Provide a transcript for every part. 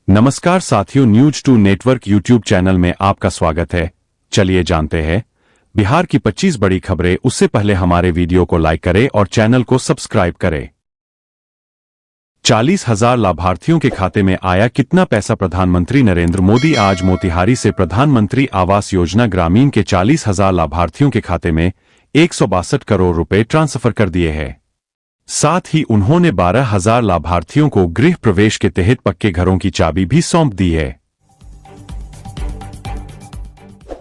नमस्कार साथियों, न्यूज2 network YouTube channel में आपका स्वागत है। चलिए जानते हैं बिहार की 25 बड़ी खबरें। उससे पहले हमारे वीडियो को लाइक करें और चैनल को सब्सक्राइब करें। 40,000 लाभार्थियों के खाते में आया कितना पैसा? प्रधानमंत्री नरेंद्र मोदी आज मोतिहारी से प्रधानमंत्री आवास योजना ग्रामीण के 40,000 लाभार्थियों के खाते में 162 करोड़ रुपए ट्रांसफर कर दिए हैं। साथ ही उन्होंने 12,000 लाभार्थियों को गृह प्रवेश के तहत पक्के घरों की चाबी भी सौंप दी है।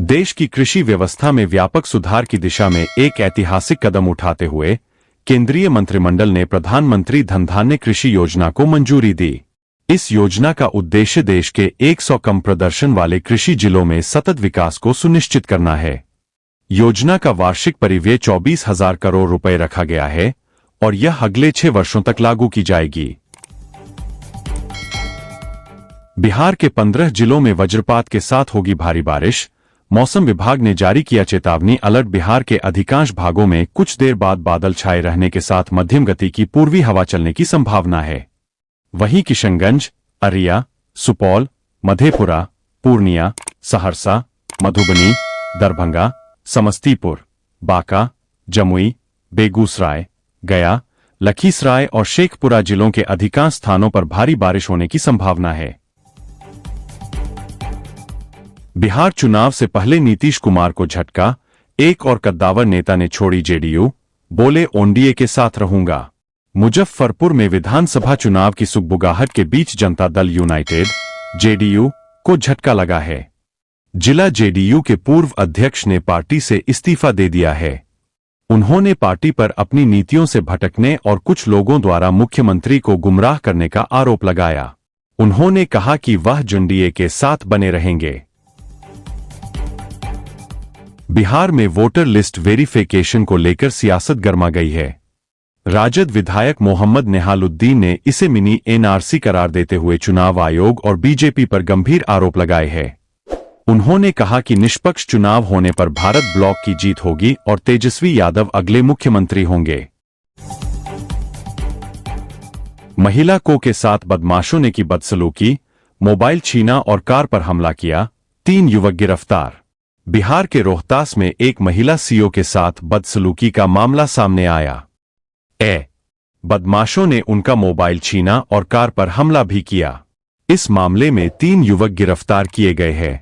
देश की कृषि व्यवस्था में व्यापक सुधार की दिशा में एक ऐतिहासिक कदम उठाते हुए केंद्रीय मंत्रिमंडल ने प्रधानमंत्री धन धान्य कृषि योजना को मंजूरी दी। इस योजना का उद्देश्य देश के 100 कम प्रदर्शन वाले कृषि जिलों में सतत विकास को सुनिश्चित करना है। योजना का वार्षिक परिव्यय 24,000 करोड़ रुपए रखा गया है और यह अगले 6 वर्षों तक लागू की जाएगी। बिहार के 15 जिलों में वज्रपात के साथ होगी भारी बारिश। मौसम विभाग ने जारी किया चेतावनी अलर्ट। बिहार के अधिकांश भागों में कुछ देर बाद बादल छाए रहने के साथ मध्यम गति की पूर्वी हवा चलने की संभावना है। वहीं किशनगंज, अररिया, सुपौल, मधेपुरा, पूर्णिया, सहरसा, मधुबनी, दरभंगा, समस्तीपुर, बांका, जमुई, बेगूसराय, गया, लखीसराय और शेखपुरा जिलों के अधिकांश स्थानों पर भारी बारिश होने की संभावना है। बिहार चुनाव से पहले नीतीश कुमार को झटका। एक और कद्दावर नेता ने छोड़ी जेडीयू, बोले एनडीए के साथ रहूंगा। मुजफ्फरपुर में विधानसभा चुनाव की सुगबुगाहट के बीच जनता दल यूनाइटेड जेडीयू को झटका लगा है। जिला जेडीयू के पूर्व अध्यक्ष ने पार्टी से इस्तीफा दे दिया है। उन्होंने पार्टी पर अपनी नीतियों से भटकने और कुछ लोगों द्वारा मुख्यमंत्री को गुमराह करने का आरोप लगाया। उन्होंने कहा कि वह एनडीए के साथ बने रहेंगे। बिहार में वोटर लिस्ट वेरिफिकेशन को लेकर सियासत गर्मा गई है। राजद विधायक मोहम्मद नेहालुद्दीन ने इसे मिनी एनआरसी करार देते हुए चुनाव आयोग और बीजेपी पर गंभीर आरोप लगाए हैं। उन्होंने कहा कि निष्पक्ष चुनाव होने पर भारत ब्लॉक की जीत होगी और तेजस्वी यादव अगले मुख्यमंत्री होंगे। महिला को के साथ बदमाशों ने की बदसलूकी, मोबाइल छीना और कार पर हमला किया। 3 युवक गिरफ्तार। बिहार के रोहतास में एक महिला सीओ के साथ बदसलूकी का मामला सामने आया। बदमाशों ने उनका मोबाइल छीना और कार पर हमला भी किया। इस मामले में 3 युवक गिरफ्तार किए गए हैं।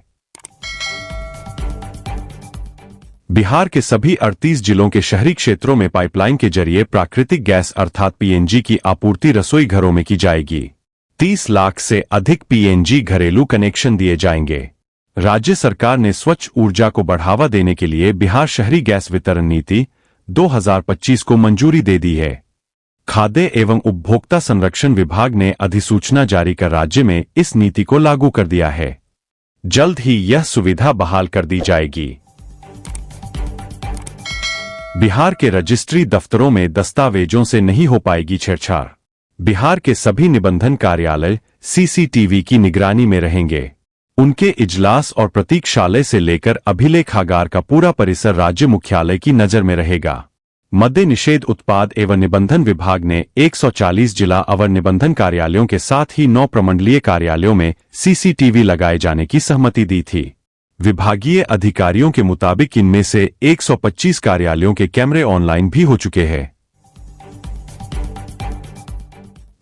बिहार के सभी 38 जिलों के शहरी क्षेत्रों में पाइपलाइन के जरिए प्राकृतिक गैस अर्थात पीएनजी की आपूर्ति रसोई घरों में की जाएगी। 30 लाख से अधिक पीएनजी घरेलू कनेक्शन दिए जाएंगे। राज्य सरकार ने स्वच्छ ऊर्जा को बढ़ावा देने के लिए बिहार शहरी गैस वितरण नीति 2025 को मंजूरी दे दी है। खाद्य एवं उपभोक्ता संरक्षण विभाग ने अधिसूचना जारी कर राज्य में इस नीति को लागू कर दिया है। जल्द ही यह सुविधा बहाल कर दी जाएगी। बिहार के रजिस्ट्री दफ्तरों में दस्तावेजों से नहीं हो पाएगी छेड़छाड़। बिहार के सभी निबंधन कार्यालय सीसीटीवी की निगरानी में रहेंगे। उनके इजलास और प्रतीक्षालय से लेकर अभिलेखागार का पूरा परिसर राज्य मुख्यालय की नजर में रहेगा। मद्य निषेध उत्पाद एवं निबंधन विभाग ने 140 जिला अवर निबंधन कार्यालयों के साथ ही 9 प्रमंडलीय कार्यालयों में सीसीटीवी लगाए जाने की सहमति दी थी। विभागीय अधिकारियों के मुताबिक इनमें से 125 कार्यालयों के कैमरे ऑनलाइन भी हो चुके हैं।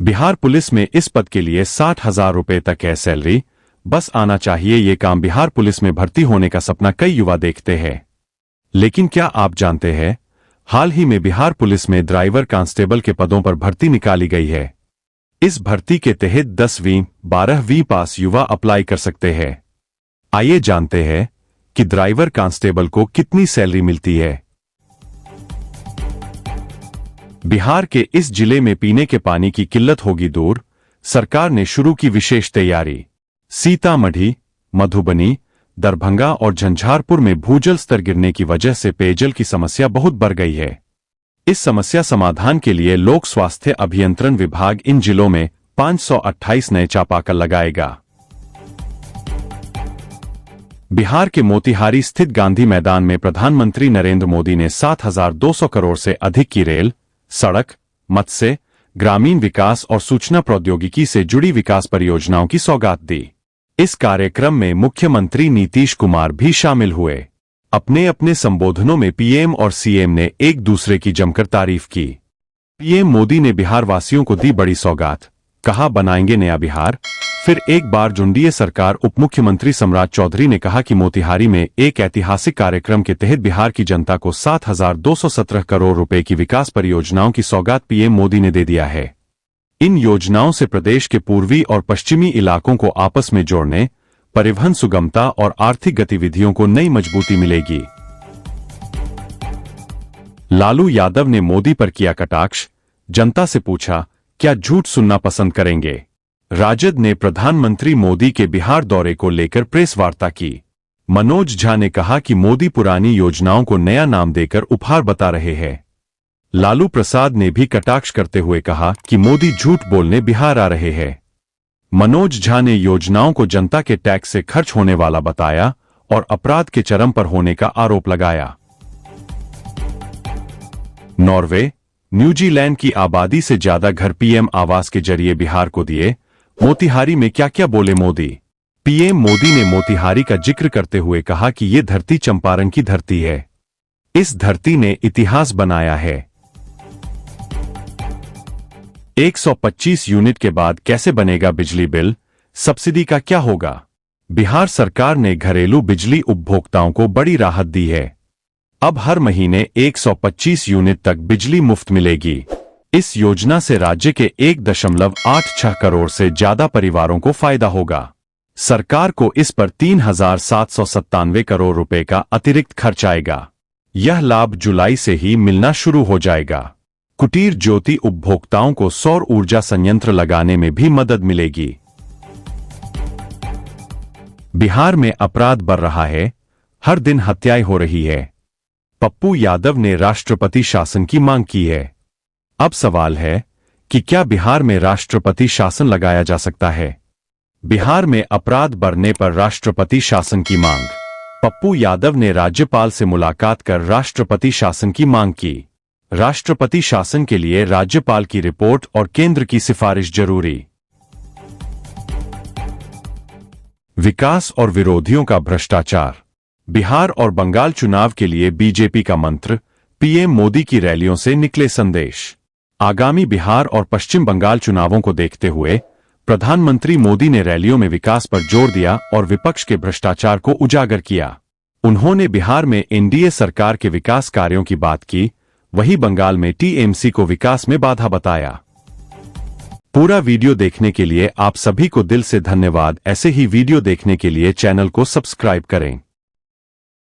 बिहार पुलिस में इस पद के लिए 60,000 रुपए तक है सैलरी। बस आना चाहिए। ये काम बिहार पुलिस में भर्ती होने का सपना कई युवा देखते हैं। लेकिन क्या आप जानते हैं, हाल ही में बिहार पुलिस में ड्राइवर कांस्टेबल के पदों पर भर्ती निकाली गई है। इस भर्ती के तहत 10वीं 12वीं पास युवा अप्लाई कर सकते हैं। आइए जानते हैं कि ड्राइवर कांस्टेबल को कितनी सैलरी मिलती है। बिहार के इस जिले में पीने के पानी की किल्लत होगी दूर। सरकार ने शुरू की विशेष तैयारी। सीतामढ़ी, मधुबनी, दरभंगा और झंझारपुर में भूजल स्तर गिरने की वजह से पेयजल की समस्या बहुत बढ़ गई है। इस समस्या समाधान के लिए लोक स्वास्थ्य अभियंत्रण विभाग इन जिलों में 528 नए चापाकल लगाएगा। बिहार के मोतिहारी स्थित गांधी मैदान में प्रधानमंत्री नरेंद्र मोदी ने 7,200 करोड़ से अधिक की रेल, सड़क, मत्स्य, ग्रामीण विकास और सूचना प्रौद्योगिकी से जुड़ी विकास परियोजनाओं की सौगात दी। इस कार्यक्रम में मुख्यमंत्री नीतीश कुमार भी शामिल हुए। अपने अपने संबोधनों में पीएम और सीएम ने एक दूसरे की जमकर तारीफ की। पीएम मोदी ने बिहार वासियों को दी बड़ी सौगात, कहा बनाएंगे नया बिहार। फिर एक बार एनडीए सरकार उप मुख्यमंत्री सम्राट चौधरी ने कहा कि मोतिहारी में एक ऐतिहासिक कार्यक्रम के तहत बिहार की जनता को 7,217 करोड़ रुपए की विकास परियोजनाओं की सौगात पीएम मोदी ने दे दिया है। इन योजनाओं से प्रदेश के पूर्वी और पश्चिमी इलाकों को आपस में जोड़ने, परिवहन सुगमता और आर्थिक गतिविधियों को नई मजबूती मिलेगी। लालू यादव ने मोदी पर किया कटाक्ष, जनता से पूछा क्या झूठ सुनना पसंद करेंगे। राजद ने प्रधानमंत्री मोदी के बिहार दौरे को लेकर प्रेस वार्ता की। मनोज झा ने कहा कि मोदी पुरानी योजनाओं को नया नाम देकर उपहार बता रहे हैं। लालू प्रसाद ने भी कटाक्ष करते हुए कहा कि मोदी झूठ बोलने बिहार आ रहे हैं। मनोज झा ने योजनाओं को जनता के टैक्स से खर्च होने वाला बताया और अपराध के चरम पर होने का आरोप लगाया। नॉर्वे, न्यूजीलैंड की आबादी से ज्यादा घर पीएम आवास के जरिए बिहार को दिए। मोतिहारी में क्या क्या बोले मोदी। पीएम मोदी ने मोतिहारी का जिक्र करते हुए कहा कि ये धरती चंपारण की धरती है। इस धरती ने इतिहास बनाया है। 125 यूनिट के बाद कैसे बनेगा बिजली बिल, सब्सिडी का क्या होगा। बिहार सरकार ने घरेलू बिजली उपभोक्ताओं को बड़ी राहत दी है। अब हर महीने 125 यूनिट तक बिजली मुफ्त मिलेगी। इस योजना से राज्य के 1.86 करोड़ से ज्यादा परिवारों को फायदा होगा। सरकार को इस पर 3,797 करोड़ रुपए का अतिरिक्त खर्च आएगा। यह लाभ जुलाई से ही मिलना शुरू हो जाएगा। कुटीर ज्योति उपभोक्ताओं को सौर ऊर्जा संयंत्र लगाने में भी मदद मिलेगी। बिहार में अपराध बढ़ रहा है, हर दिन हत्याएं हो रही है। पप्पू यादव ने राष्ट्रपति शासन की मांग की है। अब सवाल है कि क्या बिहार में राष्ट्रपति शासन लगाया जा सकता है। बिहार में अपराध बढ़ने पर राष्ट्रपति शासन की मांग। पप्पू यादव ने राज्यपाल से मुलाकात कर राष्ट्रपति शासन की मांग की। राष्ट्रपति शासन के लिए राज्यपाल की रिपोर्ट और केंद्र की सिफारिश जरूरी। विकास और विरोधियों का भ्रष्टाचार। बिहार और बंगाल चुनाव के लिए बीजेपी का मंत्र, पीएम मोदी की रैलियों से निकले संदेश। आगामी बिहार और पश्चिम बंगाल चुनावों को देखते हुए प्रधानमंत्री मोदी ने रैलियों में विकास पर जोर दिया और विपक्ष के भ्रष्टाचार को उजागर किया। उन्होंने बिहार में एनडीए सरकार के विकास कार्यों की बात की, वहीं बंगाल में टीएमसी को विकास में बाधा बताया। पूरा वीडियो देखने के लिए आप सभी को दिल से धन्यवाद। ऐसे ही वीडियो देखने के लिए चैनल को सब्सक्राइब करें।